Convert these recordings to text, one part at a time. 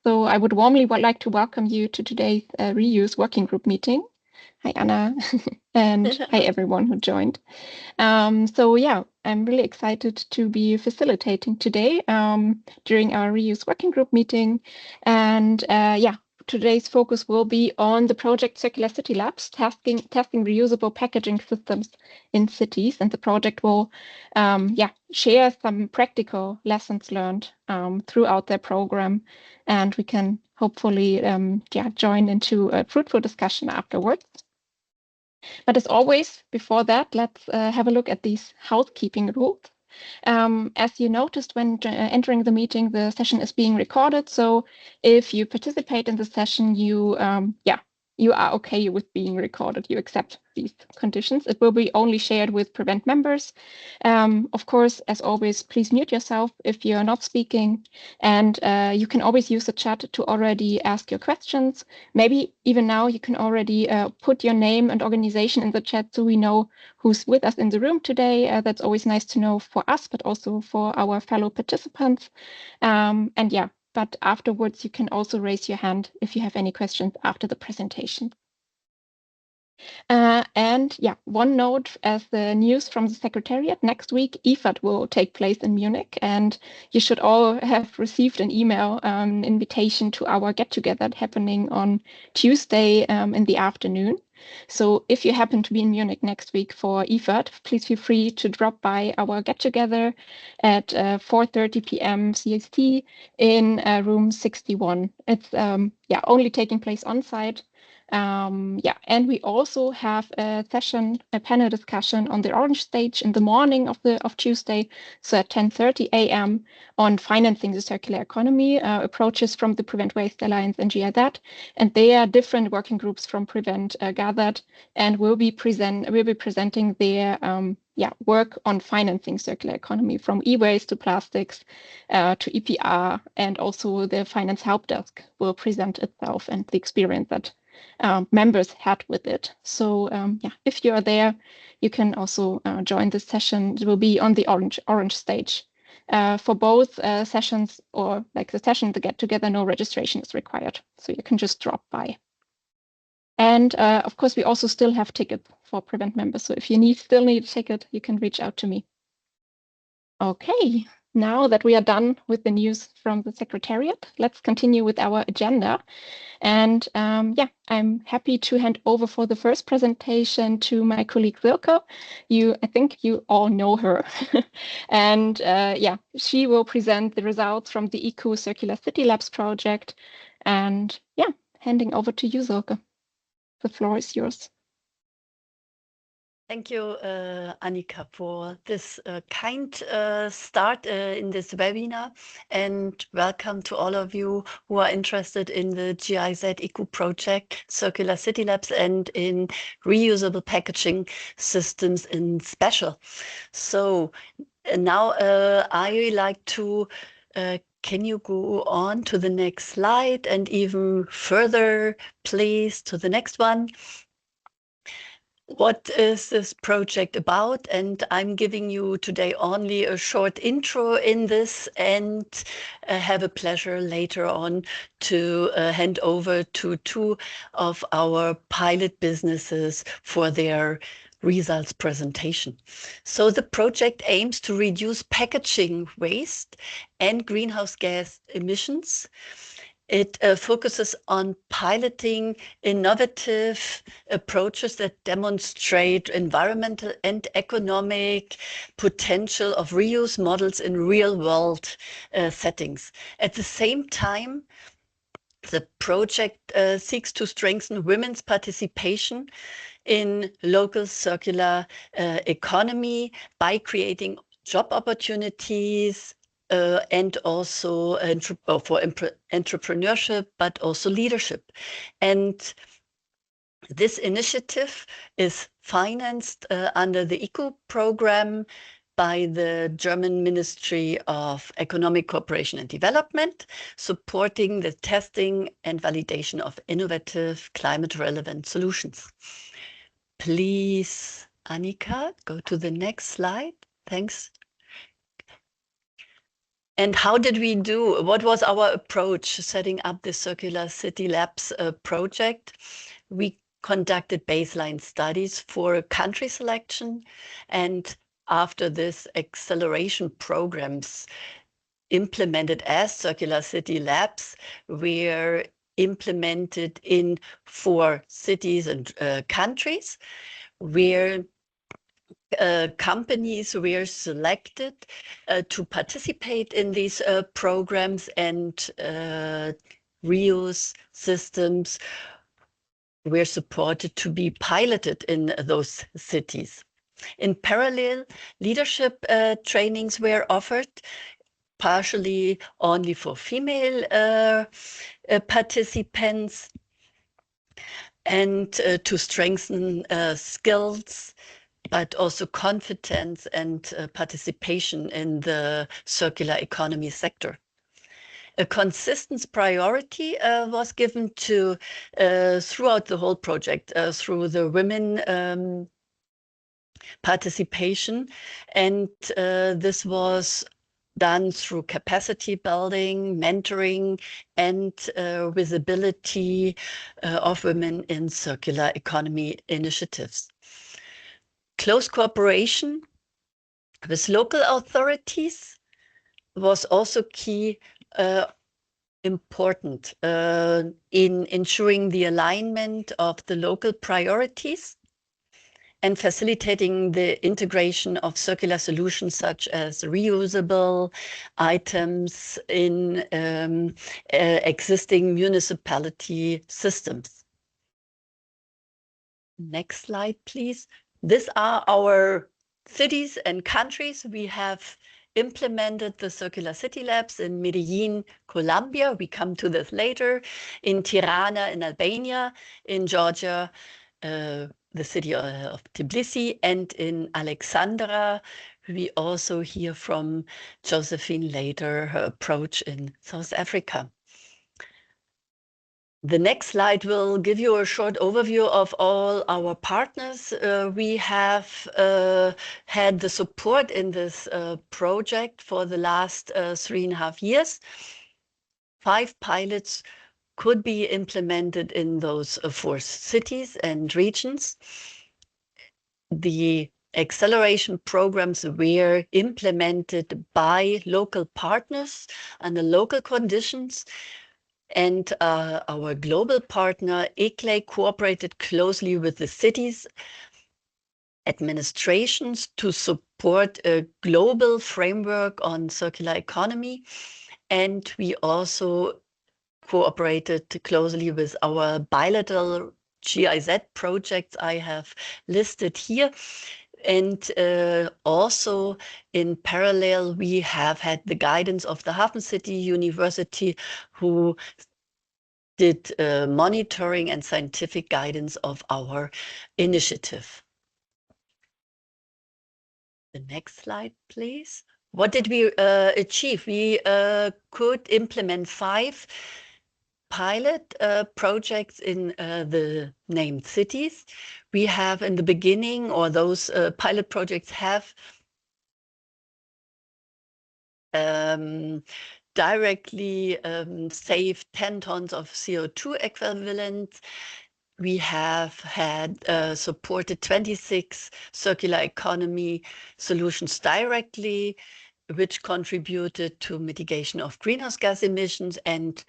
So I would warmly like to welcome you to today's Reuse Working Group meeting. Hi, Anna, and hi, everyone who joined. So yeah, I'm really excited to be facilitating today during our Reuse Working Group meeting. And yeah, today's focus will be on the project Circular City Labs, testing reusable packaging systems in cities. And the project will share some practical lessons learned throughout their program. And we can hopefully join into a fruitful discussion afterwards. But as always, before that, let's have a look at these housekeeping rules. As you noticed when entering the meeting, the session is being recorded. So if you participate in the session, you are okay with being recorded. You accept these conditions. It will be only shared with Prevent members. Of course, as always, please mute yourself if you're not speaking. And you can always use the chat to already ask your questions. Maybe even now you can already put your name and organization in the chat so we know who's with us in the room today. That's always nice to know for us, but also for our fellow participants. But afterwards, you can also raise your hand if you have any questions after the presentation. One note as the news from the Secretariat, next week, EFAT will take place in Munich, and you should all have received an email invitation to our get-together happening on Tuesday in the afternoon. So if you happen to be in Munich next week for EFAT, please feel free to drop by our get-together at 4:30 p.m. CST in room 61. It's only taking place on site. And we also have a panel discussion on the Orange stage in the morning of Tuesday, so at 10:30 a.m. on financing the circular economy, approaches from the Prevent Waste Alliance and GIZ, and they are different working groups from Prevent gathered, and will be presenting their work on financing circular economy, from e-waste to plastics to EPR, and also the Finance Help Desk will present itself and the experience that members had with it. So if you are there, you can also join this session. It will be on the orange stage. For both sessions, or like the session, the get-together, no registration is required. So you can just drop by. And of course, we also still have tickets for Prevent members. So if you still need a ticket, you can reach out to me. Okay, now that we are done with the news from the Secretariat, let's continue with our agenda. And I'm happy to hand over for the first presentation to my colleague Silke. I think you all know her. And she will present the results from the Eco Circular City Labs project. And handing over to you, Silke. The floor is yours. Thank you, Annika, for this kind start in this webinar, and welcome to all of you who are interested in the GIZ Eco project, Circular City Labs, and in reusable packaging systems in special. So now I like to, can you go on to the next slide and even further, please, to the next one? What is this project about? And I'm giving you today only a short intro in this, and have a pleasure later on to hand over to two of our pilot businesses for their results presentation. So the project aims to reduce packaging waste and greenhouse gas emissions. It focuses on piloting innovative approaches that demonstrate environmental and economic potential of reuse models in real-world settings. At the same time, the project seeks to strengthen women's participation in local circular economy by creating job opportunities, and also for entrepreneurship, but also leadership. And this initiative is financed under the ECO program by the German Ministry of Economic Cooperation and Development, supporting the testing and validation of innovative climate-relevant solutions. Please, Annika, go to the next slide. Thanks. And how did we do? What was our approach setting up the Circular City Labs project? We conducted baseline studies for country selection, and after this, acceleration programs implemented as Circular City Labs were implemented in 4 cities and countries, where companies were selected to participate in these programs, and reuse systems were supported to be piloted in those cities. In parallel, leadership trainings were offered, partially only for female participants, and to strengthen skills, but also confidence and participation in the circular economy sector. A consistent priority was given to throughout the whole project through the women participation, and this was done through capacity building, mentoring, and visibility of women in circular economy initiatives. Close cooperation with local authorities was also key, important in ensuring the alignment of the local priorities and facilitating the integration of circular solutions such as reusable items in existing municipality systems. Next slide, please. These are our cities and countries. We have implemented the Circular City Labs in Medellin, Colombia. We come to this later. In Tirana, in Albania. In Georgia, the city of Tbilisi, and in Alexandra. We also hear from Josephine later, her approach in South Africa. The next slide will give you a short overview of all our partners. We have had the support in this project for the last 3.5 years. 5 pilots could be implemented in those 4 cities and regions. The acceleration programs were implemented by local partners under local conditions, and our global partner, ICLEI, cooperated closely with the cities' administrations to support a global framework on circular economy. And we also cooperated closely with our bilateral GIZ projects I have listed here. And also in parallel, we have had the guidance of the Hafen City University, who did monitoring and scientific guidance of our initiative. The next slide, please. What did we achieve? We could implement 5 pilot projects in the named cities. We have in the beginning, or those pilot projects have directly saved 10 tons of CO2 equivalent. We have had supported 26 circular economy solutions directly, which contributed to mitigation of greenhouse gas emissions, and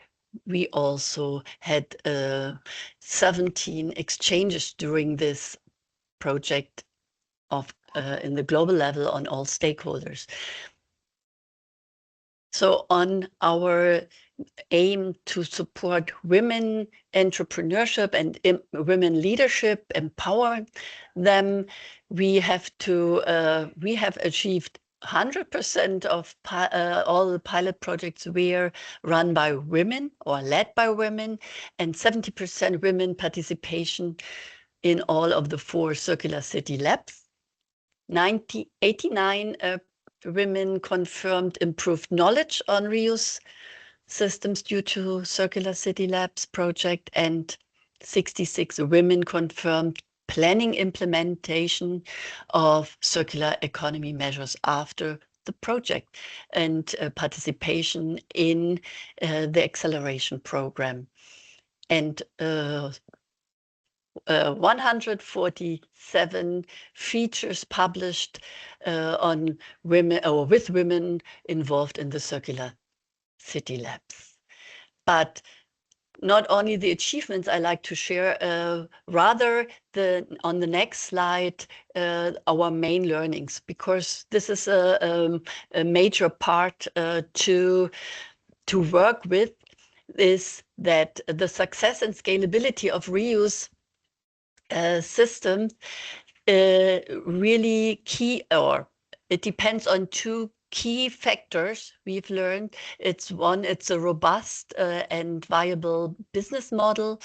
we also had 17 exchanges during this project of in the global level on all stakeholders. So on our aim to support women entrepreneurship and women leadership, empower them, we have achieved 100% of all the pilot projects were run by women or led by women, and 70% women participation in all of the 4 circular city labs. 89 women confirmed improved knowledge on reuse systems due to Circular City Labs project, and 66 women confirmed planning implementation of circular economy measures after the project and participation in the acceleration program. And 147 features published on women or with women involved in the Circular City Labs. But not only the achievements I like to share, rather on the next slide, our main learnings, because this is a major part to work with, is that the success and scalability of reuse systems really key, or it depends on two key factors we've learned. It's one, it's a robust and viable business model,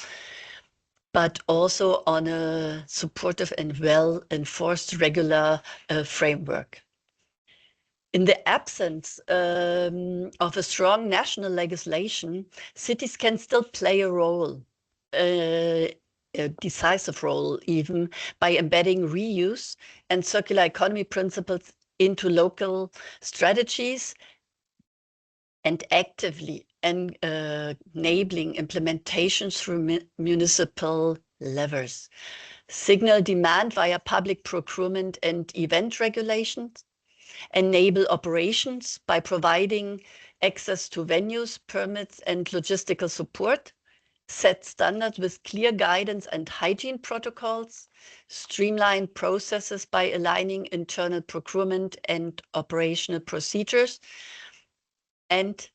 but also on a supportive and well-enforced regular framework. In the absence of a strong national legislation, cities can still play a role, a decisive role even, by embedding reuse and circular economy principles into local strategies and actively enabling implementation through municipal levers. Signal demand via public procurement and event regulations. Enable operations by providing access to venues, permits, and logistical support. Set standards with clear guidance and hygiene protocols. Streamline processes by aligning internal procurement and operational procedures. And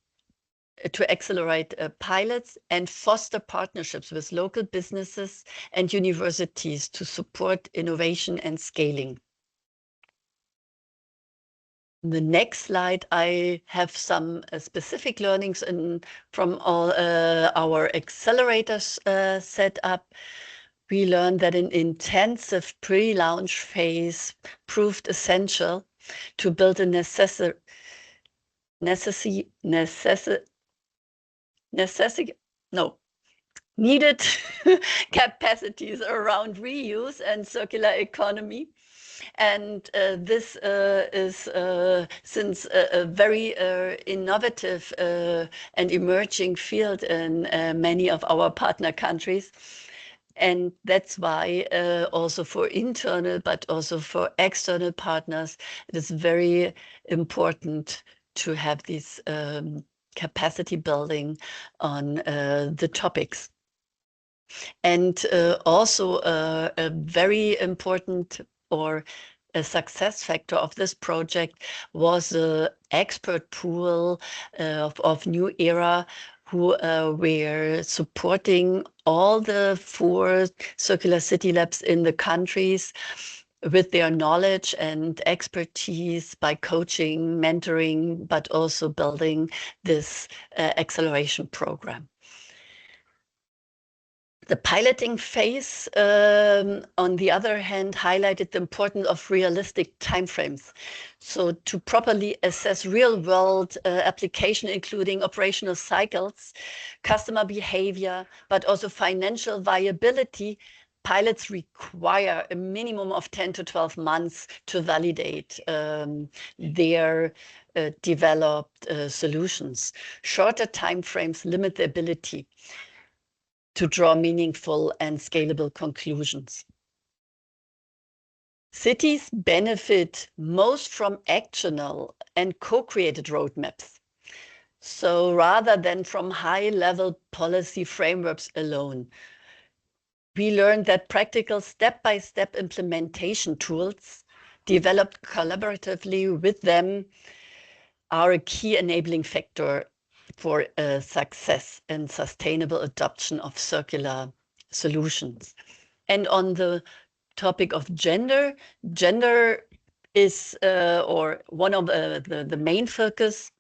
to accelerate pilots and foster partnerships with local businesses and universities to support innovation and scaling. The next slide, I have some specific learnings from all our accelerators set up. We learned that an intensive pre-launch phase proved essential to build a needed capacities around reuse and circular economy. And this is since a very innovative and emerging field in many of our partner countries. And that's why also for internal, but also for external partners, it is very important to have this capacity building on the topics. And also a very important or a success factor of this project was the expert pool of New Era, who were supporting all the 4 circular city labs in the countries with their knowledge and expertise by coaching, mentoring, but also building this acceleration program. The piloting phase, on the other hand, highlighted the importance of realistic timeframes. So to properly assess real-world application, including operational cycles, customer behavior, but also financial viability, pilots require a minimum of 10 to 12 months to validate their developed solutions. Shorter timeframes limit the ability to draw meaningful and scalable conclusions. Cities benefit most from actionable and co-created roadmaps. So rather than from high-level policy frameworks alone, we learned that practical step-by-step implementation tools developed collaboratively with them are a key enabling factor for success and sustainable adoption of circular solutions. And on the topic of gender is, or one of the main focus,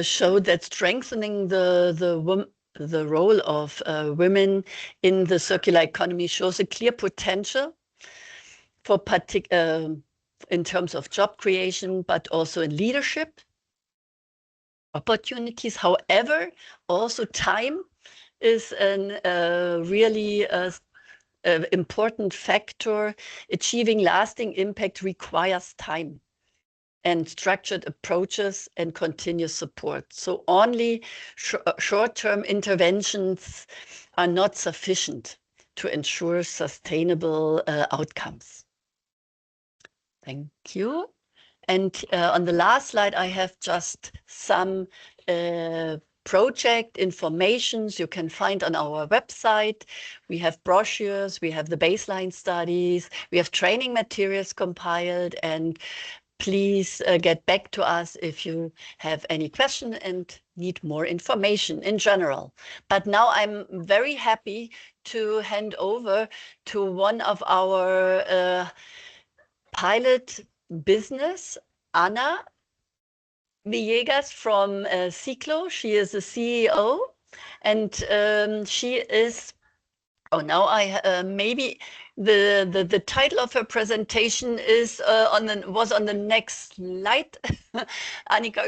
showed that strengthening the role of women in the circular economy shows a clear potential for in terms of job creation, but also in leadership opportunities. However, also time is a really important factor. Achieving lasting impact requires time. and structured approaches and continuous support. So only short-term interventions are not sufficient to ensure sustainable outcomes. Thank you. And on the last slide, I have just some project informations you can find on our website. We have brochures, we have the baseline studies, we have training materials compiled, and please get back to us if you have any question and need more information in general. But now I'm very happy to hand over to one of our pilot business, Anna Villegas from Ciclo. She is the CEO, and she is. Oh, now maybe the title of her presentation is was on the next slide. Annika,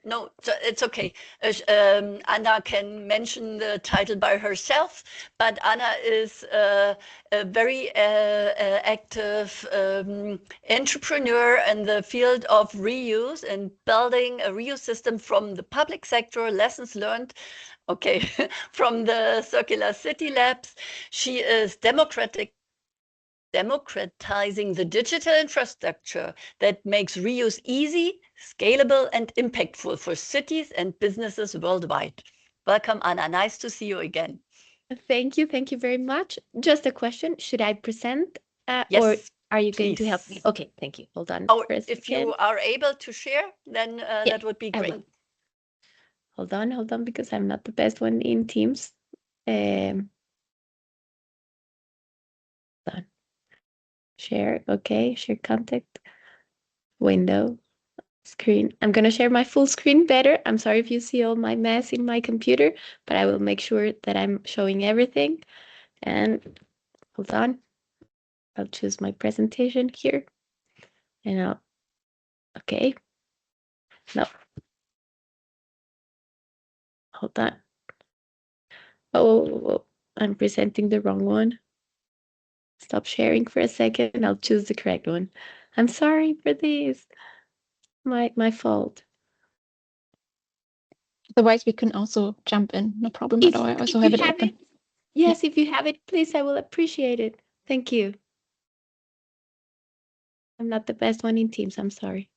no, it's okay. Anna can mention the title by herself, but Anna is a very active entrepreneur in the field of reuse and building a reuse system from the public sector, lessons learned. Okay, from the Circular City Labs. She is democratizing the digital infrastructure that makes reuse easy, scalable, and impactful for cities and businesses worldwide. Welcome, Anna. Nice to see you again. Thank you. Thank you very much. Just a question. Should I present Yes, or are you going please. to help me? Okay, thank you. Hold on Or for a if second. you are able to share, then that would be great. Hold on, because I'm not the best one in Teams. Done. Share, okay, share contact, window, screen. I'm gonna share my full screen better. I'm sorry if you see all my mess in my computer, but I will make sure that I'm showing everything. And hold on, I'll choose my presentation here. And okay. No. Hold on. Oh, I'm presenting the wrong one. Stop sharing for a second. I'll choose the correct one. I'm sorry for this. My fault. Otherwise, we can also jump in. No problem at all. I also have it open. Yes, if you have it, please, I will appreciate it. Thank you. I'm not the best one in Teams. I'm sorry.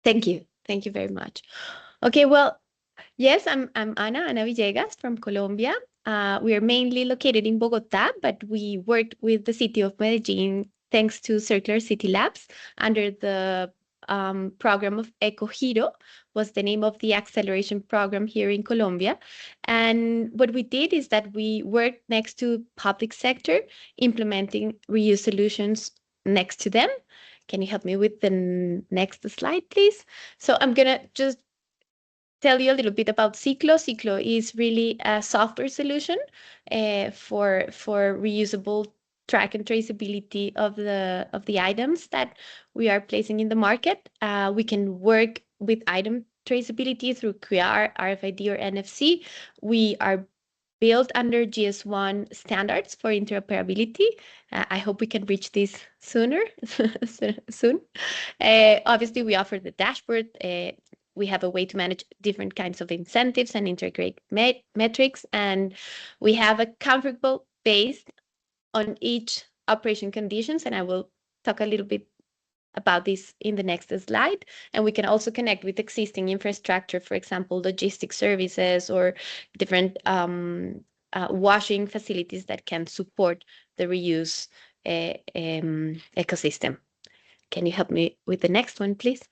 Thank you. Thank you very much. Okay, well, yes, I'm Ana Villegas from Colombia. We are mainly located in Bogota, but we worked with the city of Medellin thanks to Circular City Labs under the program of EcoGiro was the name of the acceleration program here in Colombia. And what we did is that we worked next to public sector, implementing reuse solutions next to them. Can you help me with the next slide, please? So I'm gonna just tell you a little bit about Ciclo. Ciclo is really a software solution for reusable track and traceability of the items that we are placing in the market. We can work with item traceability through QR, RFID, or NFC. We are built under GS1 standards for interoperability. I hope we can reach this sooner, soon. Obviously, we offer the dashboard. We have a way to manage different kinds of incentives and integrate metrics. And we have a comfortable base on each operation conditions. And I will talk a little bit about this in the next slide. And we can also connect with existing infrastructure, for example, logistic services or different washing facilities that can support the reuse ecosystem. Can you help me with the next one, please?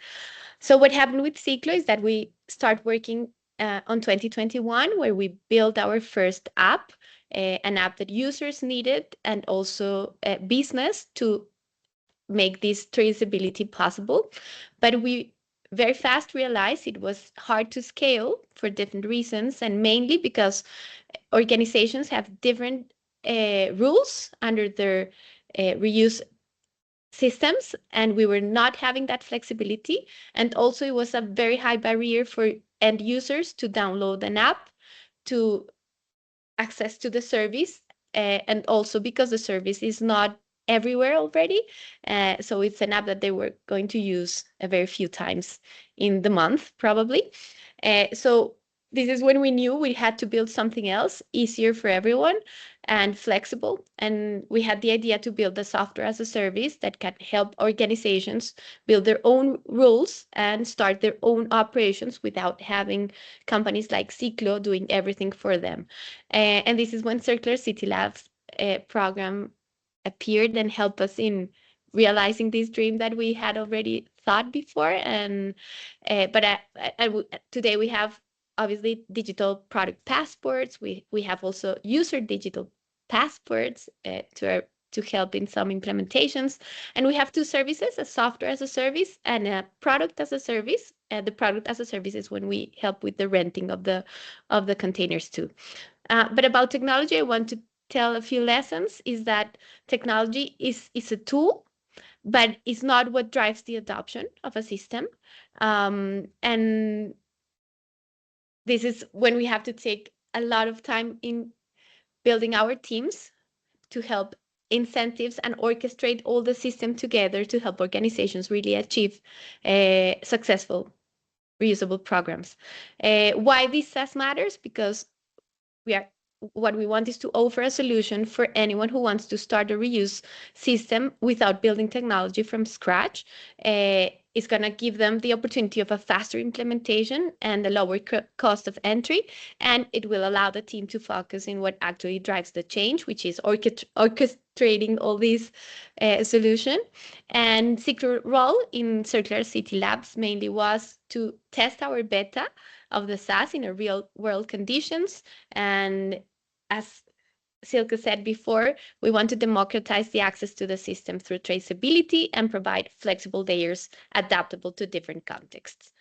So what happened with Ciclo is that we start working on 2021, where we built our first app, an app that users needed and also business to make this traceability possible. But we very fast realized it was hard to scale for different reasons, and mainly because organizations have different rules under their reuse systems, and we were not having that flexibility. And also it was a very high barrier for end users to download an app, to access to the service, and also because the service is not everywhere already. So it's an app that they were going to use a very few times in the month, probably. So this is when we knew we had to build something else easier for everyone and flexible. And we had the idea to build a software as a service that can help organizations build their own rules and start their own operations without having companies like Ciclo doing everything for them. And this is when Circular City Labs program appeared and helped us in realizing this dream that we had already thought before. And today we have obviously digital product passports. We have also user digital passports to help in some implementations. And we have two services, a software as a service and a product as a service. The product as a service is when we help with the renting of the containers too. But about technology, I want to tell a few lessons is that technology is a tool, but it's not what drives the adoption of a system. And this is when we have to take a lot of time in building our teams to help incentives and orchestrate all the system together to help organizations really achieve successful reusable programs. Why this matters? Because what we want is to offer a solution for anyone who wants to start a reuse system without building technology from scratch. It's going to give them the opportunity of a faster implementation and a lower cost of entry, and it will allow the team to focus in what actually drives the change, which is orchestrating all these solution. And Secret role in Circular City Labs mainly was to test our beta of the SaaS in a real world conditions. And as Silke said before, we want to democratize the access to the system through traceability and provide flexible layers adaptable to different contexts.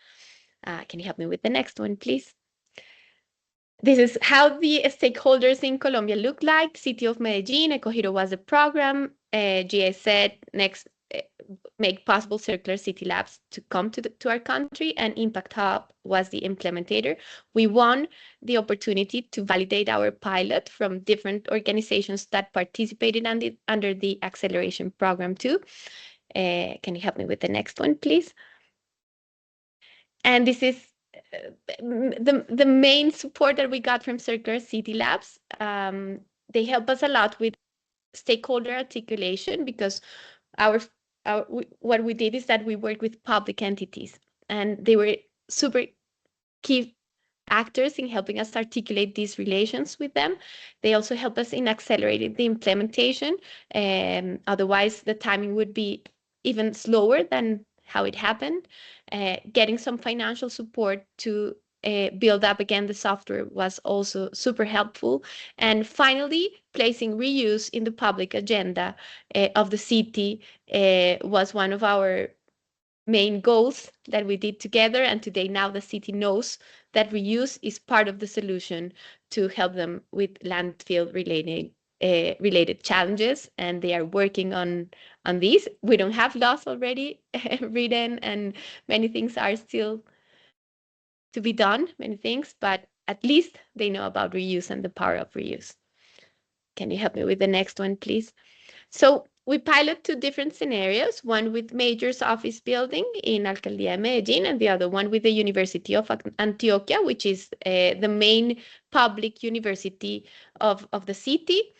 Can you help me with the next one, please? This is how the stakeholders in Colombia look like. City of Medellin, Ecogiro was the program. GIZ next make possible Circular City Labs to come to our country, and Impact Hub was the implementator. We won the opportunity to validate our pilot from different organizations that participated under the acceleration program too. Can you help me with the next one, please? And this is the main support that we got from Circular City Labs. They help us a lot with stakeholder articulation because what we did is that we worked with public entities, and they were super key actors in helping us articulate these relations with them. They also help us in accelerating the implementation. Otherwise, the timing would be even slower than how it happened. Getting some financial support to build up again the software was also super helpful. And finally, placing reuse in the public agenda of the city was one of our main goals that we did together. And today, now the city knows that reuse is part of the solution to help them with landfill related challenges, and they are working on these. We don't have laws already written, and many things are still to be done, many things, but at least they know about reuse and the power of reuse. Can you help me with the next one, please? So we pilot two different scenarios, one with Major's office building in Alcaldía de Medellín, and the other one with the University of Antioquia, which is the main public university of the city.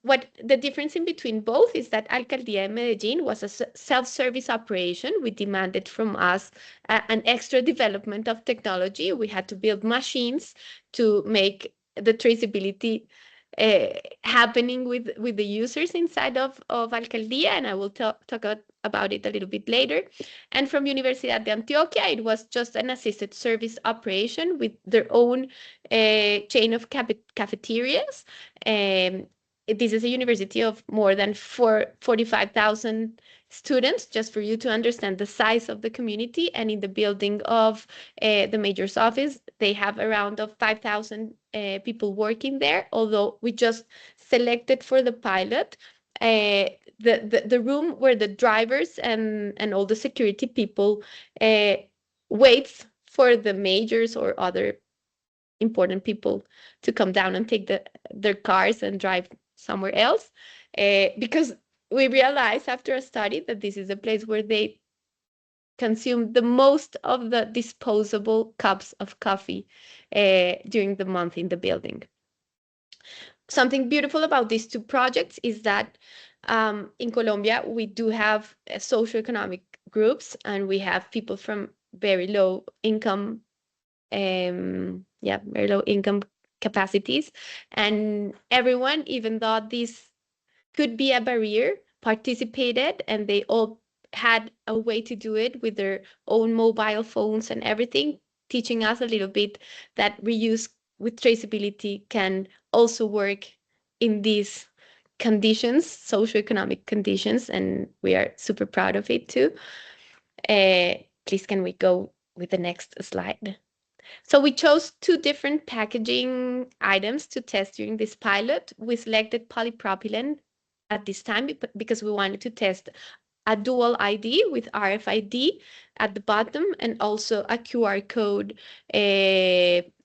What the difference in between both is that Alcaldía de Medellín was a self-service operation. We demanded from us an extra development of technology. We had to build machines to make the traceability happening with the users inside of Alcaldía, and I will talk about it a little bit later. And from Universidad de Antioquia, it was just an assisted service operation with their own chain of cafeterias. This is a university of more than 45,000 students, just for you to understand the size of the community. And in the building of the Major's office, they have around 5,000 people working there, although we just selected for the pilot the room where the drivers and all the security people waits for the majors or other important people to come down and take their cars and drive somewhere else, because we realized after a study that this is a place where they consume the most of the disposable cups of coffee during the month in the building. Something beautiful about these two projects is that in Colombia, we do have socioeconomic groups, and we have people from very low income, very low income capacities. And everyone, even though this could be a barrier, participated, and they all had a way to do it with their own mobile phones and everything, teaching us a little bit that reuse with traceability can also work in these conditions, socioeconomic conditions, and we are super proud of it too. Please, can we go with the next slide? So we chose two different packaging items to test during this pilot. We selected polypropylene at this time because we wanted to test a dual ID with RFID at the bottom and also a QR code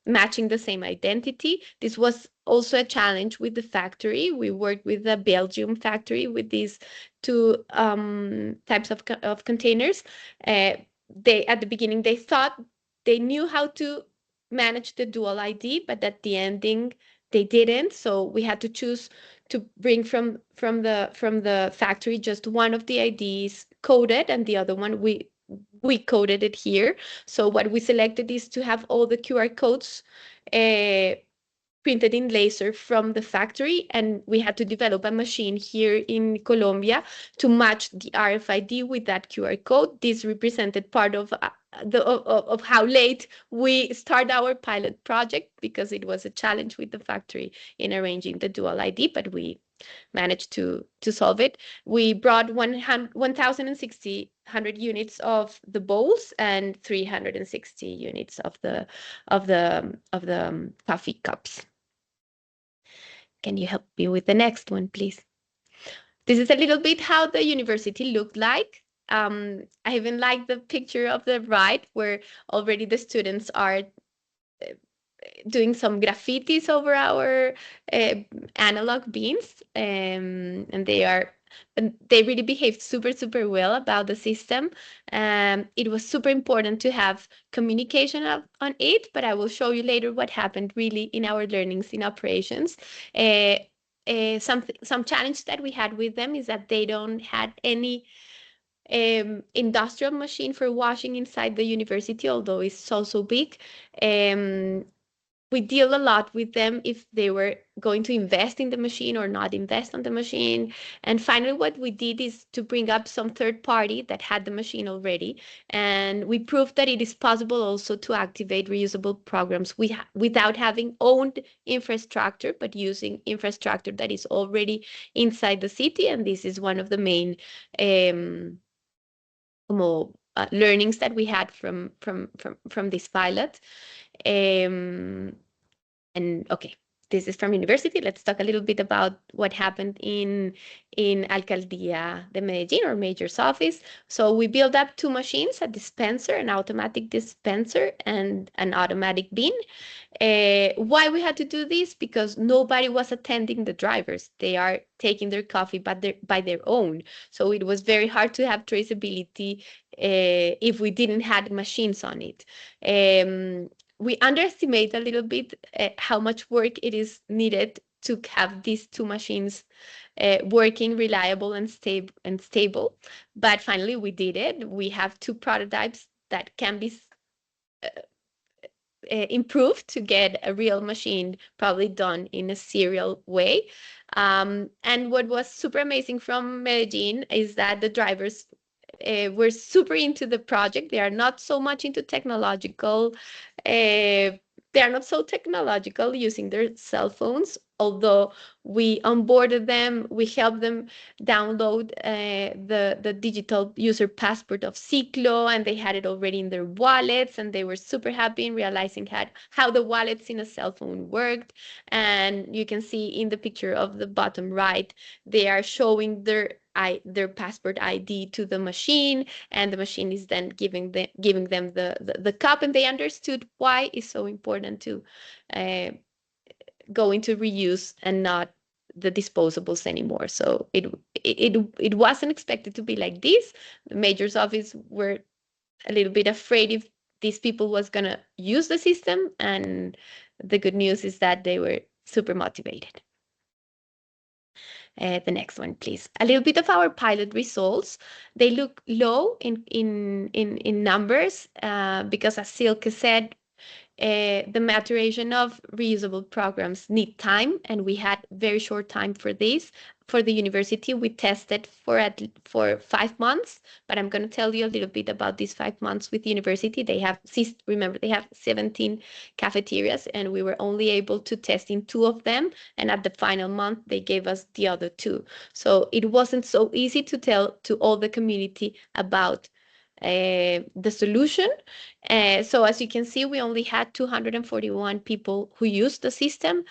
matching the same identity. This was also a challenge with the factory. We worked with the Belgium factory with these two types of containers. They at the beginning they thought they knew how to manage the dual ID, but at the ending they didn't. So we had to choose to bring from the factory just one of the IDs coded, and the other one we coded it here. So what we selected is to have all the QR codes uh, printed in laser from the factory, and we had to develop a machine here in Colombia to match the RFID with that QR code. This represented part of of how late we start our pilot project, because it was a challenge with the factory in arranging the dual ID, but we managed to solve it. We brought 1,060 units of the bowls and 360 units of the coffee cups. Can you help me with the next one, please? This is a little bit how the university looked like. I even like the picture of the right, where already the students are doing some graffitis over our analog beams, and they really behaved super well about the system. It was super important to have communication on it, but I will show you later what happened really in our learnings in operations. Some challenge that we had with them is that they don't had any industrial machine for washing inside the university, although it's so big. We deal a lot with them if they were going to invest in the machine or not invest on the machine. And finally, what we did is to bring up some third party that had the machine already. And we proved that it is possible also to activate reusable programs without having owned infrastructure, but using infrastructure that is already inside the city. And this is one of the main learnings that we had from this pilot. And okay, this is from university. Let's talk a little bit about what happened in Alcaldía de Medellín, or mayor's office. So we built up two machines, a dispenser, an automatic dispenser, and an automatic bin. Why we had to do this? Because nobody was attending the drivers. They are taking their coffee by their own. So it was very hard to have traceability if we didn't have machines on it. We underestimate a little bit how much work it is needed to have these two machines working reliable and stable. But finally, we did it. We have two prototypes that can be improved to get a real machine probably done in a serial way. And what was super amazing from Medellin is that the drivers were super into the project. They are not so much into technological. They are not so technological using their cell phones, although we onboarded them, we helped them download the digital user passport of Ciclo, and they had it already in their wallets, and they were super happy in realizing how the wallets in a cell phone worked. And you can see in the picture of the bottom right, they are showing their passport ID to the machine, and the machine is then giving them the cup, and they understood why it's so important to go into reuse and not the disposables anymore. So it wasn't expected to be like this. The mayor's office were a little bit afraid if these people was gonna use the system, and the good news is that they were super motivated. The next one, please. A little bit of our pilot results. They look low in numbers because, as Silke said, the maturation of reusable programs need time, and we had very short time for this. For the university, we tested for 5 months, but I'm going to tell you a little bit about these 5 months with the university. Remember, they have 17 cafeterias, and we were only able to test in 2 of them, and at the final month, they gave us the other 2. So it wasn't so easy to tell to all the community about the solution. So as you can see, we only had 241 people who used the system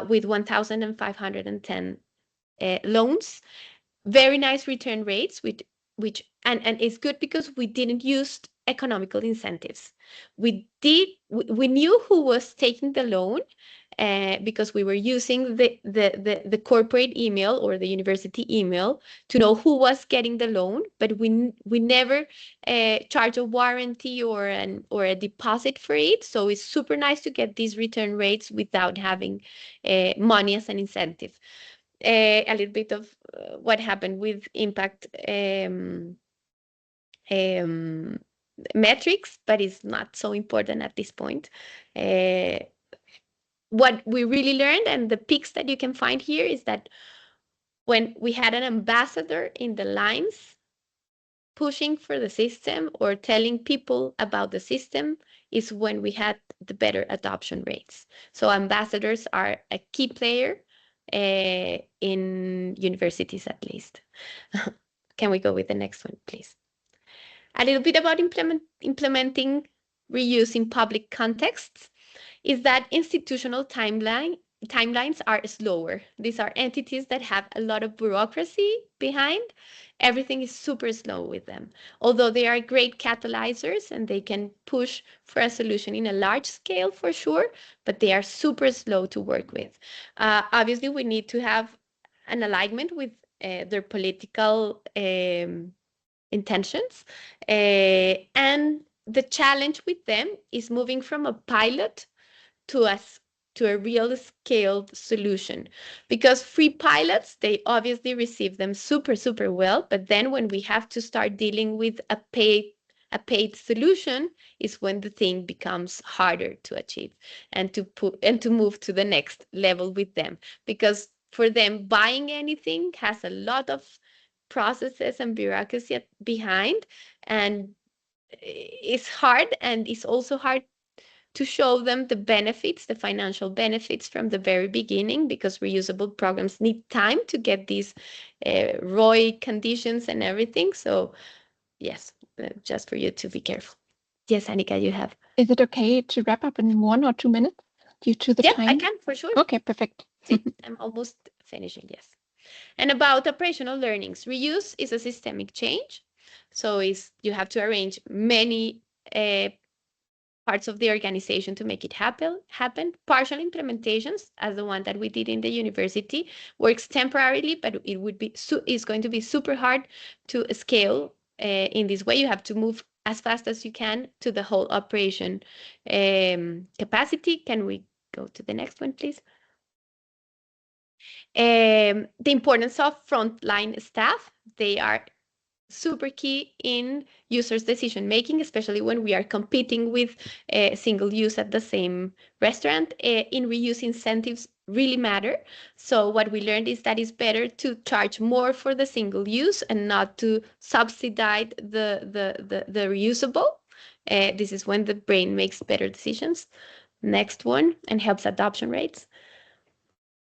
with 1,510 loans. Very nice return rates, and it's good because we didn't use economical incentives. We knew who was taking the loan because we were using the corporate email or the university email to know who was getting the loan, but we never charge a warranty or a deposit for it. So it's super nice to get these return rates without having money as an incentive. A little bit of what happened with impact metrics, but it's not so important at this point. What we really learned, and the peaks that you can find here, is that when we had an ambassador in the lines pushing for the system or telling people about the system, is when we had the better adoption rates. So ambassadors are a key player in universities, at least. Can we go with the next one, please? A little bit about implementing reuse in public contexts is that institutional timelines are slower. These are entities that have a lot of bureaucracy behind. Everything is super slow with them. Although they are great catalyzers and they can push for a solution in a large scale for sure, but they are super slow to work with. Obviously, we need to have an alignment with their political intentions. And the challenge with them is moving from a pilot to a real scaled solution, because free pilots, they obviously receive them super well, but then when we have to start dealing with a paid solution is when the thing becomes harder to achieve and to move to the next level with them, because for them buying anything has a lot of processes and bureaucracy behind, and it's hard, and it's also hard to show them the benefits, the financial benefits from the very beginning, because reusable programs need time to get these ROI conditions and everything. So yes, just for you to be careful. Yes, Annika, you have. Is it okay to wrap up in 1 or 2 minutes due to the time? I can, for sure. Okay, perfect. See, I'm almost finishing, yes. And about operational learnings, reuse is a systemic change. So you have to arrange many parts of the organization to make it happen. Partial implementations, as the one that we did in the university, works temporarily, but it's going to be super hard to scale in this way. You have to move as fast as you can to the whole operation capacity. Can we go to the next one, please? The importance of frontline staff. They are super key in users' decision making, especially when we are competing with single use at the same restaurant. In reuse, incentives really matter. So what we learned is that it's better to charge more for the single use and not to subsidize the reusable. This is when the brain makes better decisions. Next one, and helps adoption rates.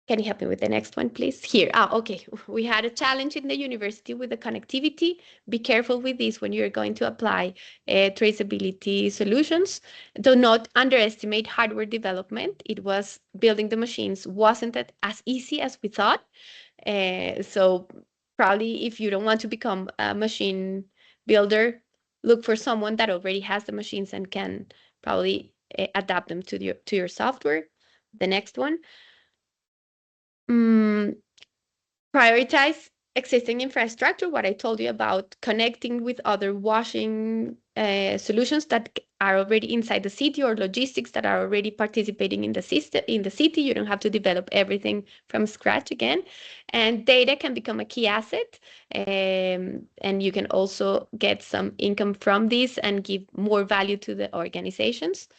Can you help me with the next one, please? Here. Okay. We had a challenge in the university with the connectivity. Be careful with this when you're going to apply traceability solutions. Do not underestimate hardware development. It was building the machines wasn't as easy as we thought. So probably if you don't want to become a machine builder, look for someone that already has the machines and can probably adapt them to your software. The next one. prioritize existing infrastructure, what I told you about connecting with other washing solutions that are already inside the city, or logistics that are already participating in the system in the city. You don't have to develop everything from scratch again. And data can become a key asset, and you can also get some income from this and give more value to the organizations.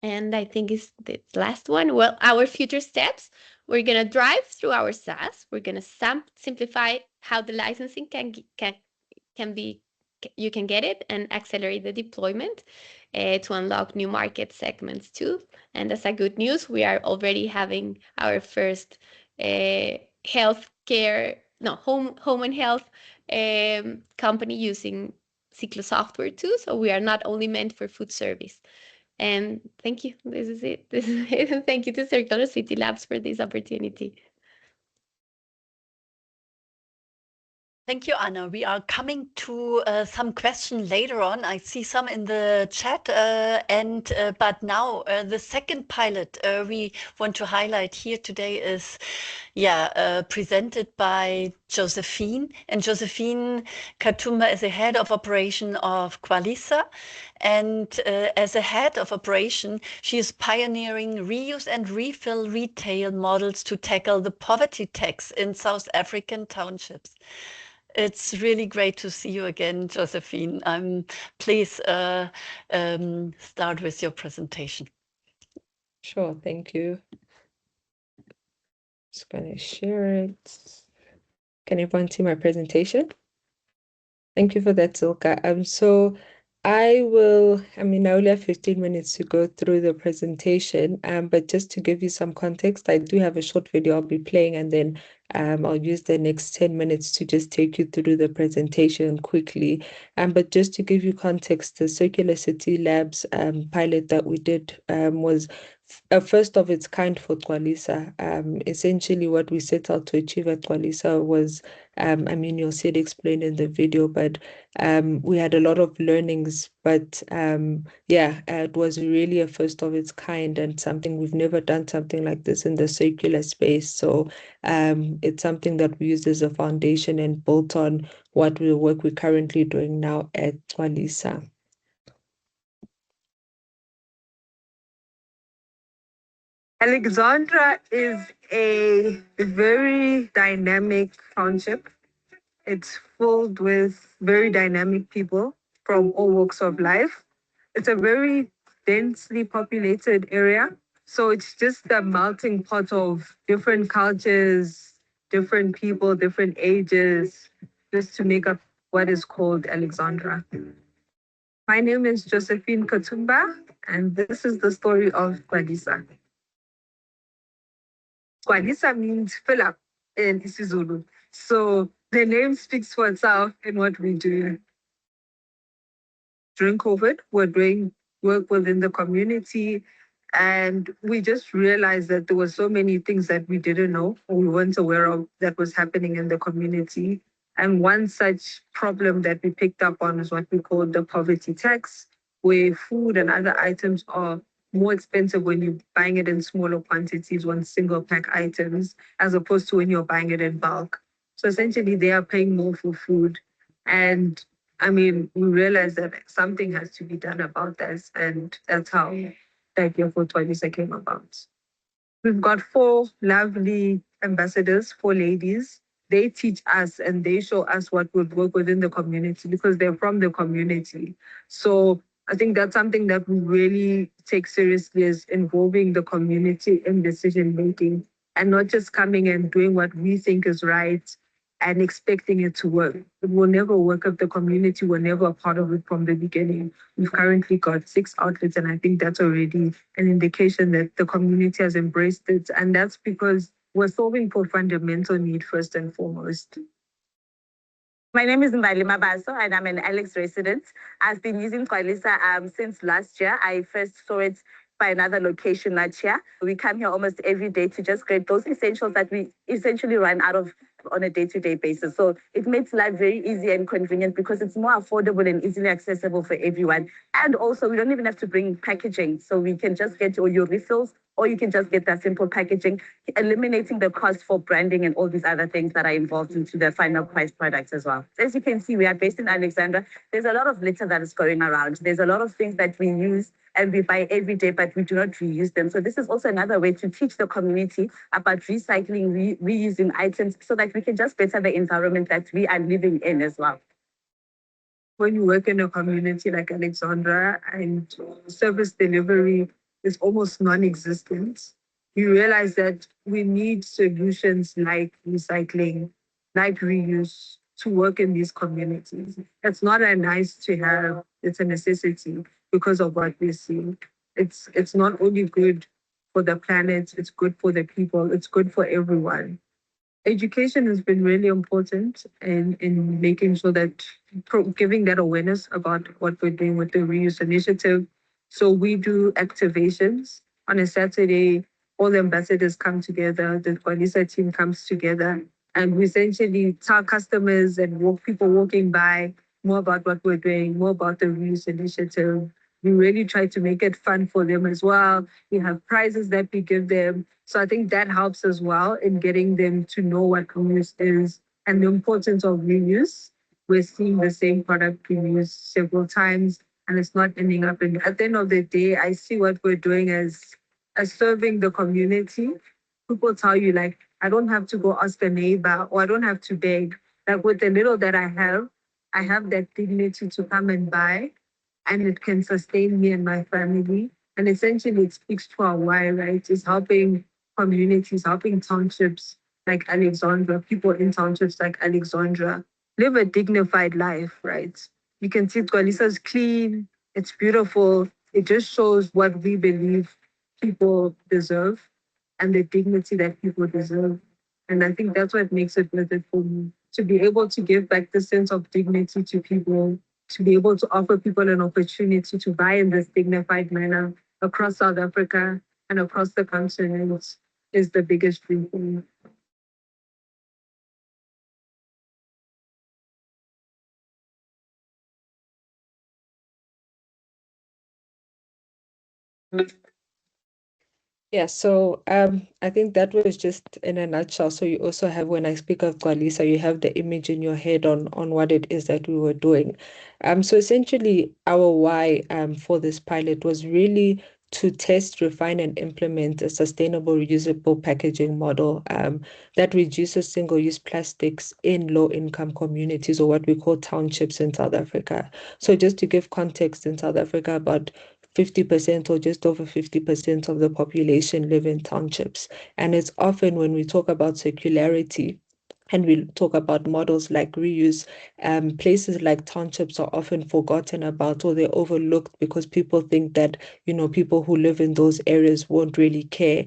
And I think it's the last one. Well, our future steps, we're going to drive through our SaaS. We're going to simplify how the licensing can be, you can get it, and accelerate the deployment to unlock new market segments too. And that's a good news. We are already having our first healthcare, no, home and health company using Ciclo software too. So we are not only meant for food service. And thank you. This is it. This is it. Thank you to Circular City Labs for this opportunity. Thank you, Anna. We are coming to some questions later on. I see some in the chat, but now the second pilot we want to highlight here today is, presented by Josephine. And Josephine Katumba is the head of operation of Qualisa. And as a head of operation, she is pioneering reuse and refill retail models to tackle the poverty tax in South African townships. It's really great to see you again, Josephine. Please start with your presentation. Sure, thank you. Just going to share it. Can everyone see my presentation? Thank you for that, Silka. So I only have 15 minutes to go through the presentation, but just to give you some context, I do have a short video I'll be playing, and then I'll use the next 10 minutes to just take you through the presentation quickly. But just to give you context, the Circular City Labs pilot that we did was a first of its kind for Qualisa. Essentially, what we set out to achieve at Qualisa was, you'll see it explained in the video, but we had a lot of learnings, but it was really a first of its kind and something we've never done something like this in the circular space. So it's something that we used as a foundation and built on what the work we're currently doing now at Qualisa. Alexandra is a very dynamic township. It's filled with very dynamic people from all walks of life. It's a very densely populated area. So it's just a melting pot of different cultures, different people, different ages, just to make up what is called Alexandra. My name is Josephine Katumba, and this is the story of Qualisa. Qualisa means fill up in isiZulu. So the name speaks for itself in what we do. During COVID, we're doing work within the community, and we just realized that there were so many things that we didn't know or we weren't aware of that was happening in the community. And one such problem that we picked up on is what we call the poverty tax, where food and other items are more expensive when you're buying it in smaller quantities, one single pack items, as opposed to when you're buying it in bulk. So essentially, they are paying more for food. And we realized that something has to be done about this, and that's how the idea for Twalisa came about. We've got 4 lovely ambassadors, 4 ladies. They teach us and they show us what would work within the community because they're from the community. So I think that's something that we really take seriously, is involving the community in decision making and not just coming and doing what we think is right and expecting it to work. It will never work if the community were never a part of it from the beginning. We've currently got 6 outlets, and I think that's already an indication that the community has embraced it. And that's because we're solving for fundamental need first and foremost. My name is Mbali Mabaso, and I'm an Alex resident. I've been using Qualisa since last year. I first saw it by another location last year. We come here almost every day to just get those essentials that we essentially run out of on a day-to-day basis. So it makes life very easy and convenient because it's more affordable and easily accessible for everyone. And also, we don't even have to bring packaging. So we can just get all your refills, or you can just get that simple packaging, eliminating the cost for branding and all these other things that are involved into the final price products as well. As you can see, we are based in Alexandra. There's a lot of litter that is going around. There's a lot of things that we use and we buy every day, but we do not reuse them. So this is also another way to teach the community about recycling, reusing items so that we can just better the environment that we are living in as well. When you work in a community like Alexandra and service delivery is almost non-existent, you realize that we need solutions like recycling, like reuse to work in these communities. It's not a nice to have, it's a necessity because of what we see. It's not only good for the planet, it's good for the people, it's good for everyone. Education has been really important in making sure that giving that awareness about what we're doing with the reuse initiative. So we do activations on a Saturday. All the ambassadors come together. The Kwanisa team comes together, and we essentially tell customers and people walking by more about what we're doing, more about the reuse initiative. We really try to make it fun for them as well. We have prizes that we give them. So I think that helps as well in getting them to know what reuse is and the importance of reuse. We're seeing the same product being used several times and it's not ending up in. At the end of the day, I see what we're doing as serving the community. People tell you like, I don't have to go ask a neighbor or I don't have to beg. Like with the little that I have that dignity to come and buy and it can sustain me and my family. And essentially, it speaks to our why, right? It's helping communities, helping townships like Alexandra, people in townships like Alexandra live a dignified life, right? You can see Twalisa's clean, it's beautiful. It just shows what we believe people deserve and the dignity that people deserve. And I think that's what makes it worth it for me to be able to give back the sense of dignity to people, to be able to offer people an opportunity to buy in this dignified manner across South Africa and across the continent is the biggest dream for me. Yeah, so I think that was just in a nutshell. So you also have, when I speak of Gwalisa, you have the image in your head on what it is that we were doing. So essentially, our why for this pilot was really to test, refine, and implement a sustainable, reusable packaging model that reduces single-use plastics in low-income communities, or what we call townships in South Africa. So just to give context, in South Africa, about 50% or just over 50% of the population live in townships. And it's often, when we talk about circularity, and we talk about models like reuse, places like townships are often forgotten about, or they're overlooked because people think that, people who live in those areas won't really care.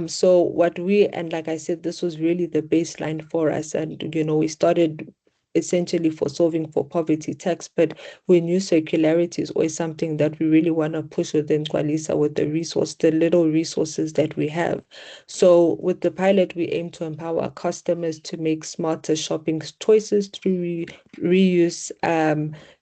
So what and like I said, this was really the baseline for us. And, we started essentially for solving for poverty tax, but we knew circularity is always something that we really want to push within Kwalisa with the little resources that we have. So with the pilot, we aim to empower our customers to make smarter shopping choices through reuse,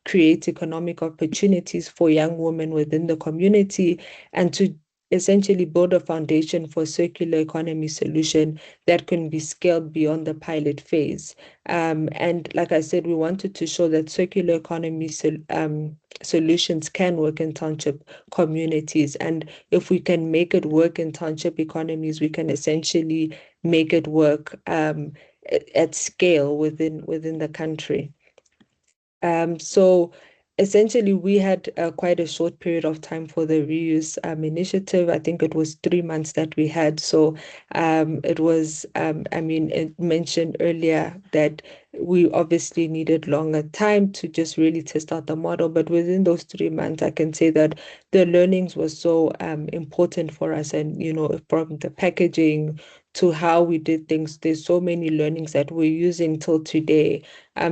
create economic opportunities for young women within the community, and to essentially build a foundation for circular economy solution that can be scaled beyond the pilot phase. And like I said, we wanted to show that circular economy solutions can work in township communities. And if we can make it work in township economies, we can essentially make it work at scale within the country. So essentially, we had quite a short period of time for the reuse initiative. I think it was 3 months that we had. So it was, it mentioned earlier that we obviously needed longer time to just really test out the model. But within those 3 months, I can say that the learnings were so important for us. And, from the packaging to how we did things, there's so many learnings that we're using till today.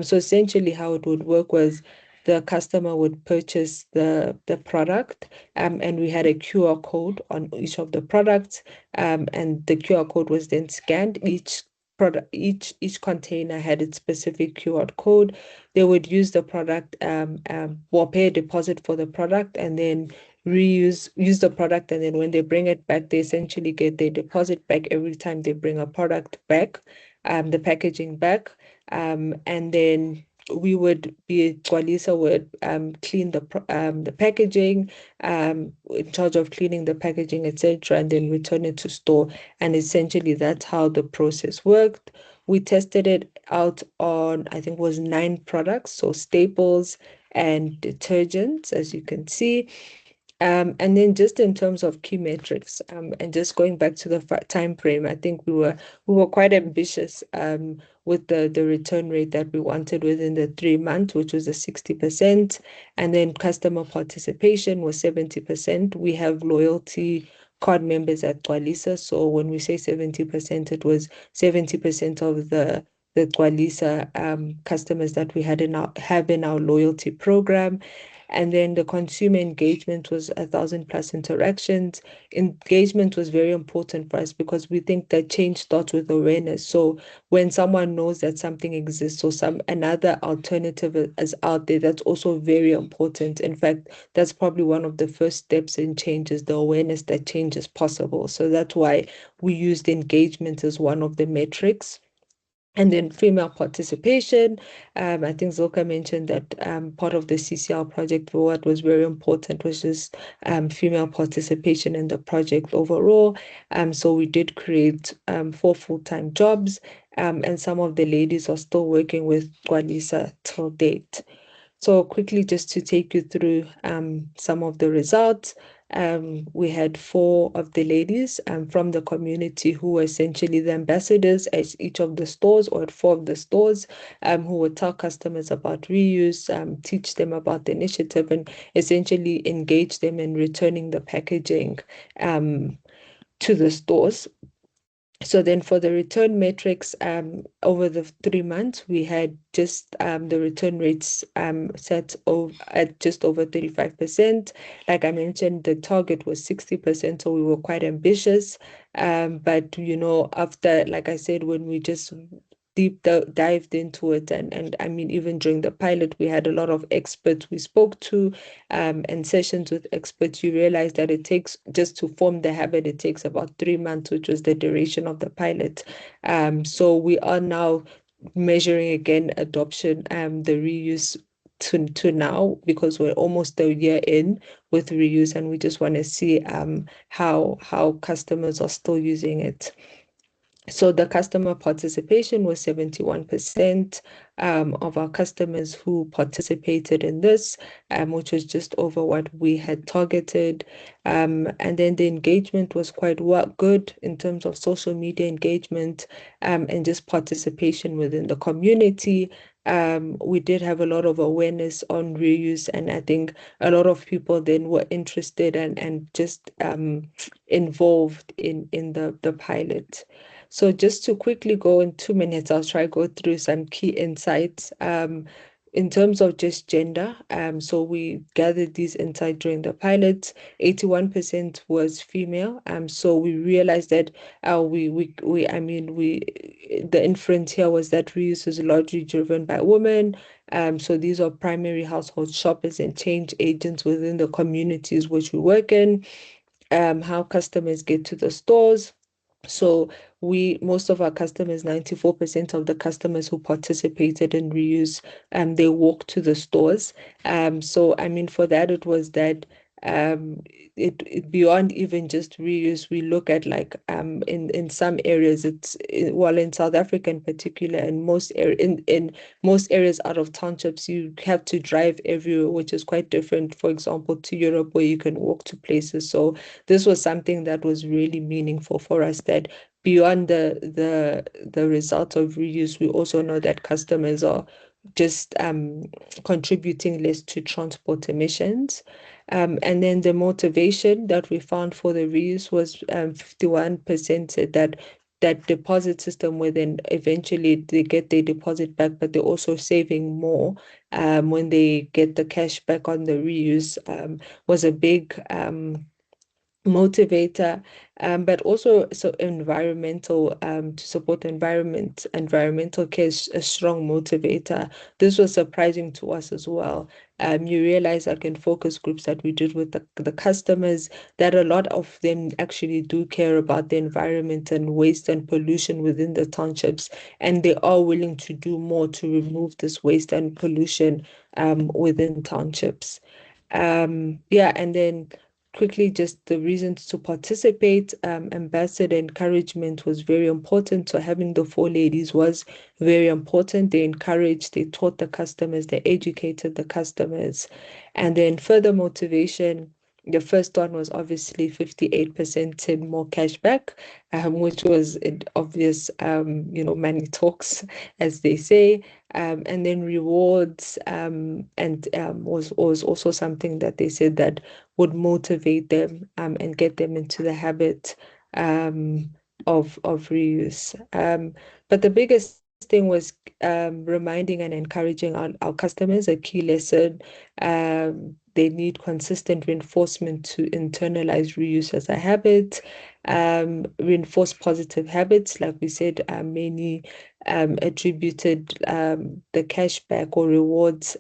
So essentially how it would work was the customer would purchase the product, and we had a QR code on each of the products, and the QR code was then scanned. Each product, each container had its specific QR code. They would use the product, or pay a deposit for the product, and then use the product, and then when they bring it back, they essentially get their deposit back every time they bring a product back, the packaging back, and then we would be Gwalisa would clean the packaging, in charge of cleaning the packaging, etc., and then return it to store. And essentially, that's how the process worked. We tested it out on, I think, was 9 products, so staples and detergents, as you can see. And then just in terms of key metrics, and just going back to the time frame, I think we were quite ambitious with the return rate that we wanted within the 3 months, which was a 60%, and then customer participation was 70%. We have loyalty card members at Gwalisa, so when we say 70%, it was 70% of the Gwalisa customers that we have in our loyalty program. And then the consumer engagement was 1,000+ interactions. Engagement was very important for us because we think that change starts with awareness. So when someone knows that something exists or another alternative is out there, that's also very important. In fact, that's probably one of the first steps in change, is the awareness that change is possible. So that's why we used engagement as one of the metrics. And then female participation. I think Zilka mentioned that part of the CCL project, what was very important was just female participation in the project overall. So we did create 4 full-time jobs, and some of the ladies are still working with Gwalisa till date. So quickly, just to take you through some of the results. We had 4 of the ladies from the community who were essentially the ambassadors at each of the stores, or at 4 of the stores, who would tell customers about reuse, teach them about the initiative, and essentially engage them in returning the packaging to the stores. So then for the return metrics, over the 3 months, we had just the return rates set at just over 35%. Like I mentioned, the target was 60%, so we were quite ambitious. But, after, like I said, when we just dived into it, and I mean, even during the pilot, we had a lot of experts we spoke to, and sessions with experts. You realize that it takes, just to form the habit, it takes about 3 months, which was the duration of the pilot. So we are now measuring again adoption, the reuse to now, because we're almost a year in with reuse, and we just want to see how customers are still using it. So the customer participation was 71% of our customers who participated in this, which was just over what we had targeted. And then the engagement was quite good in terms of social media engagement, and just participation within the community. We did have a lot of awareness on reuse, and I think a lot of people then were interested and just involved in the pilot. So just to quickly go in 2 minutes, I'll try to go through some key insights. In terms of just gender, so we gathered these insights during the pilot. 81% was female. So we realized that the inference here was that reuse is largely driven by women. So these are primary household shoppers and change agents within the communities which we work in. How customers get to the stores. So most of our customers, 94% of the customers who participated in reuse, they walk to the stores. So I mean, for that, it was that it beyond even just reuse, we look at, like, in some areas, well, in South Africa in particular, in most areas out of townships, you have to drive everywhere, which is quite different, for example, to Europe, where you can walk to places. So this was something that was really meaningful for us, that beyond the results of reuse, we also know that customers are just contributing less to transport emissions. And then the motivation that we found for the reuse was 51% said that deposit system, where then eventually they get their deposit back, but they're also saving more when they get the cash back on the reuse, was a big motivator, but also environmental, to support the environment. Environmental care is a strong motivator. This was surprising to us as well. You realize, like in focus groups that we did with the customers, that a lot of them actually do care about the environment and waste and pollution within the townships, and they are willing to do more to remove this waste and pollution within townships. Yeah, and then quickly, just the reasons to participate. Ambassador encouragement was very important. So having the four ladies was very important. They encouraged, they taught the customers, they educated the customers. And then further motivation. The first one was obviously 58% in more cashback, which was obvious, money talks, as they say. And then rewards, and was also something that they said that would motivate them, and get them into the habit of reuse. But the biggest thing was reminding and encouraging our customers a key lesson. They need consistent reinforcement to internalize reuse as a habit, reinforce positive habits. Like we said, many attributed the cashback or rewards,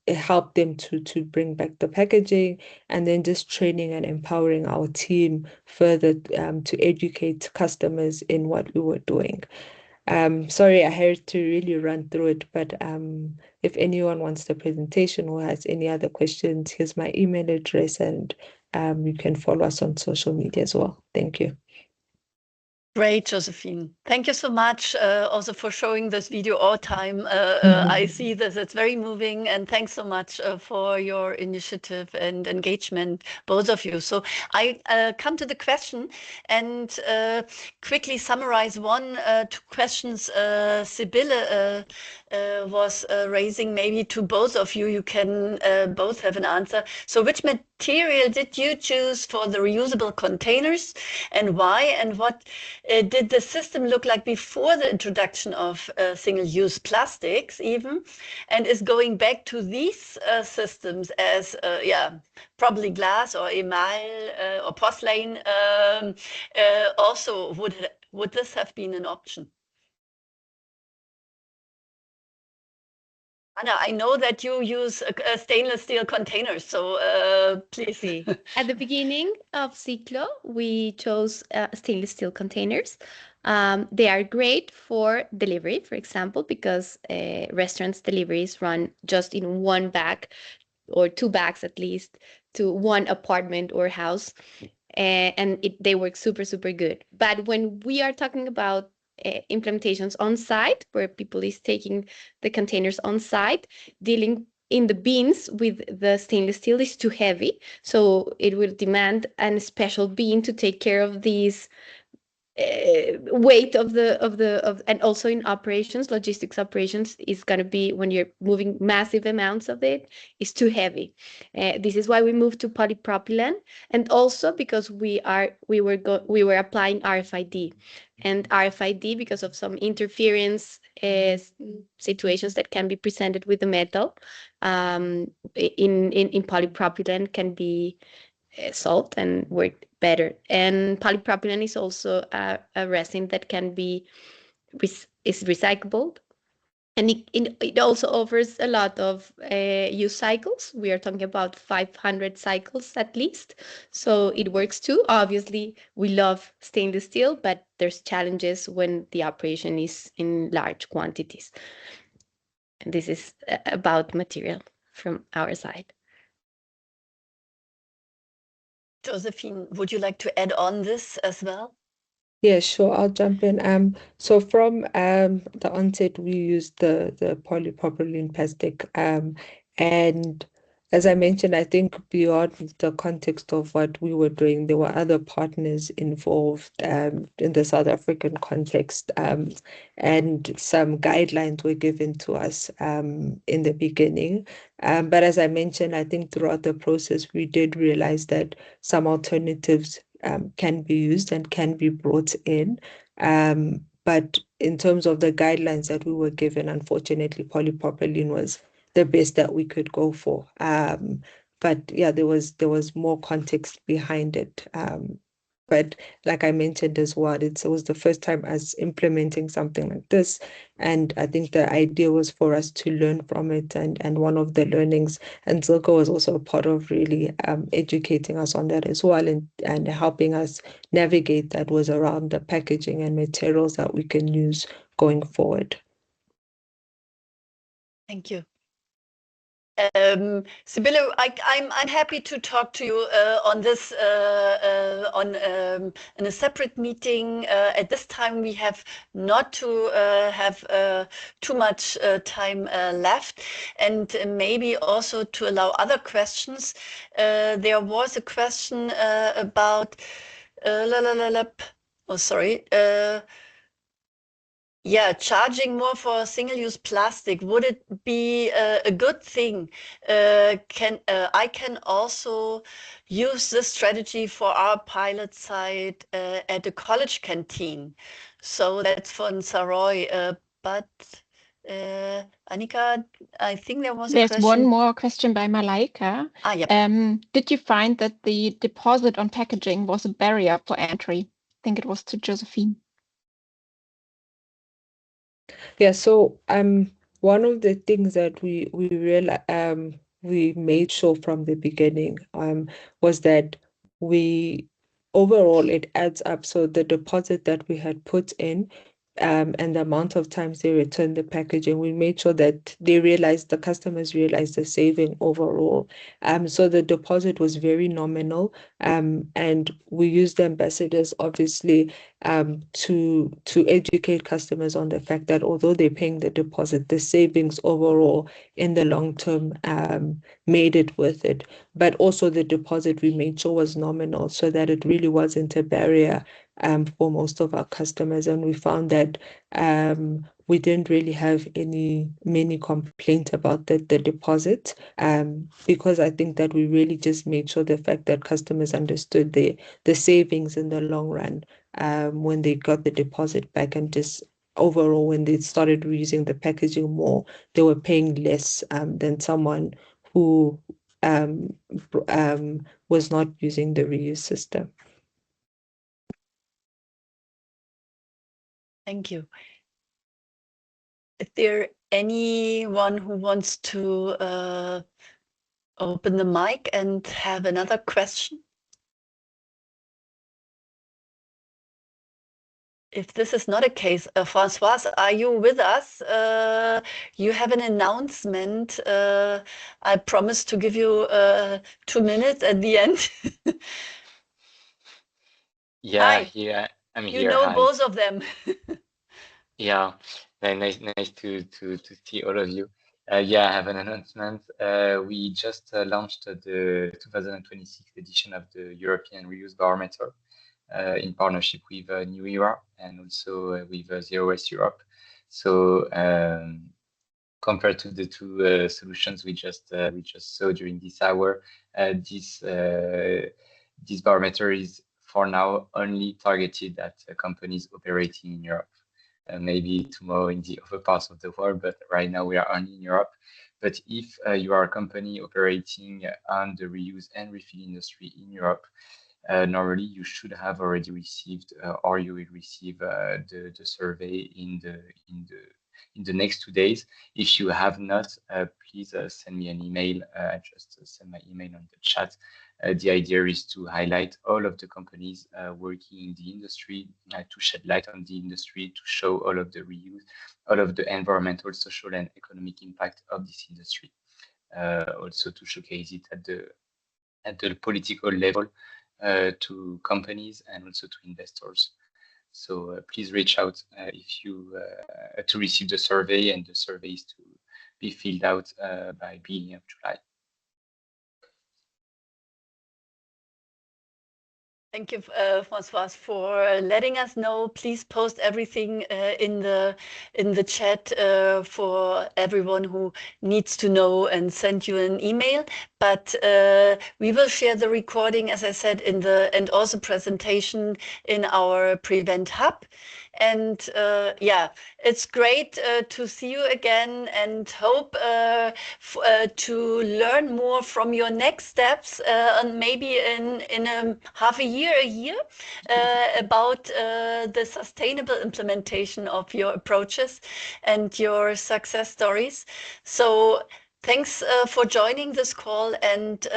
help them to bring back the packaging, and then just training and empowering our team further, to educate customers in what we were doing. Sorry, I had to really run through it, but if anyone wants the presentation or has any other questions, here's my email address, and you can follow us on social media as well. Thank you. Great, Josephine. Thank you so much also for showing this video all time. I see this, it's very moving, and thanks so much for your initiative and engagement, both of you. So I come to the question and quickly summarize two questions Sibylle was raising, maybe to both of you. You can both have an answer. So which material did you choose for the reusable containers, and why? And what did the system look like before the introduction of single-use plastics even? And is going back to these systems as, probably glass or emal or porcelain, also would this have been an option? Anna, I know that you use stainless steel containers, so please. See. At the beginning of Ciclo, we chose stainless steel containers. They are great for delivery, for example, because restaurants' deliveries run just in one bag or two bags at least to one apartment or house. And they work super, super good. But when we are talking about implementations on site, where people is taking the containers on site, dealing in the bins with the stainless steel is too heavy. So it will demand a special bin to take care of these weight of and also in operations, logistics operations is going to be, when you're moving massive amounts of it, is too heavy. This is why we moved to polypropylene, and also because we were applying RFID, and RFID, because of some interference situations that can be presented with the metal, in polypropylene can be salt and work better. And polypropylene is also a resin that can be is recyclable, and it also offers a lot of use cycles. We are talking about 500 cycles at least, so it works too. Obviously, we love stainless steel, but there's challenges when the operation is in large quantities. And this is about material from our side. Josephine, would you like to add on this as well? Yeah, sure. I'll jump in. So from the onset, we used the polypropylene plastic. And as I mentioned, I think beyond the context of what we were doing, there were other partners involved in the South African context, and some guidelines were given to us in the beginning. But as I mentioned, I think throughout the process, we did realize that some alternatives can be used and can be brought in. But in terms of the guidelines that we were given, unfortunately, polypropylene was the best that we could go for. But yeah, there was more context behind it. But like I mentioned as well, it was the first time us implementing something like this. And I think the idea was for us to learn from it. And one of the learnings, and Zilko was also a part of really educating us on that as well, and helping us navigate that, was around the packaging and materials that we can use going forward. Thank you. Sibylle, I'm happy to talk to you on this in a separate meeting. At this time, we have not to have too much time left, and maybe also to allow other questions. There was a question about oh, sorry. Yeah, charging more for single-use plastic, would it be a good thing? I can also use this strategy for our pilot site at a college canteen. So that's from Saroy. But Annika, I think there was a There's question. one more question by Malaika. Yep. Did you find that the deposit on packaging was a barrier for entry? I think it was to Josephine. Yeah, so one of the things that we made sure from the beginning was that we overall it adds up. So the deposit that we had put in and the amount of times they returned the packaging, we made sure that the customers realized the saving overall. So the deposit was very nominal, and we used the ambassadors obviously to educate customers on the fact that although they're paying the deposit, the savings overall in the long term made it worth it. But also the deposit we made sure was nominal, so that it really wasn't a barrier for most of our customers. And we found that we didn't really have many complaints about the deposit, because I think that we really just made sure the fact that customers understood the savings in the long run when they got the deposit back, and just overall when they started reusing the packaging more, they were paying less than someone who was not using the reuse system. Thank you. Is there anyone who wants to open the mic and have another question? If this is not a case, Françoise, are you with us? You have an announcement. I promise to give you 2 minutes at the end. Yeah, Hi. here I'm You here. know Hi. both of them. Yeah, very nice to see all of you. Yeah, I have an announcement. We just launched the 2026 edition of the European Reuse Barometer in partnership with New Era and also with Zero Waste Europe. So compared to the two solutions we just saw during this hour, this barometer is for now only targeted at companies operating in Europe. Maybe tomorrow in the other parts of the world, but right now we are only in Europe. But if you are a company operating on the reuse and refill industry in Europe, normally you should have already received or you will receive the survey in the next 2 days. If you have not, please send me an email. I just send my email on the chat. The idea is to highlight all of the companies working in the industry, to shed light on the industry, to show all of the reuse, all of the environmental, social, and economic impact of this industry. Also to showcase it at the political level to companies and also to investors. So please reach out if you to receive the survey, and the survey is to be filled out by beginning of July. Thank you, Françoise, for letting us know. Please post everything in the chat for everyone who needs to know, and send you an email. But we will share the recording, as I said, and also presentation in our Prevent Hub. And yeah, it's great to see you again, and hope to learn more from your next steps, and maybe in half a year, about the sustainable implementation of your approaches and your success stories. So thanks for joining this call, and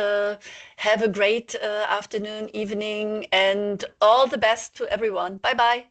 have a great afternoon, evening, and all the best to everyone. Bye-bye.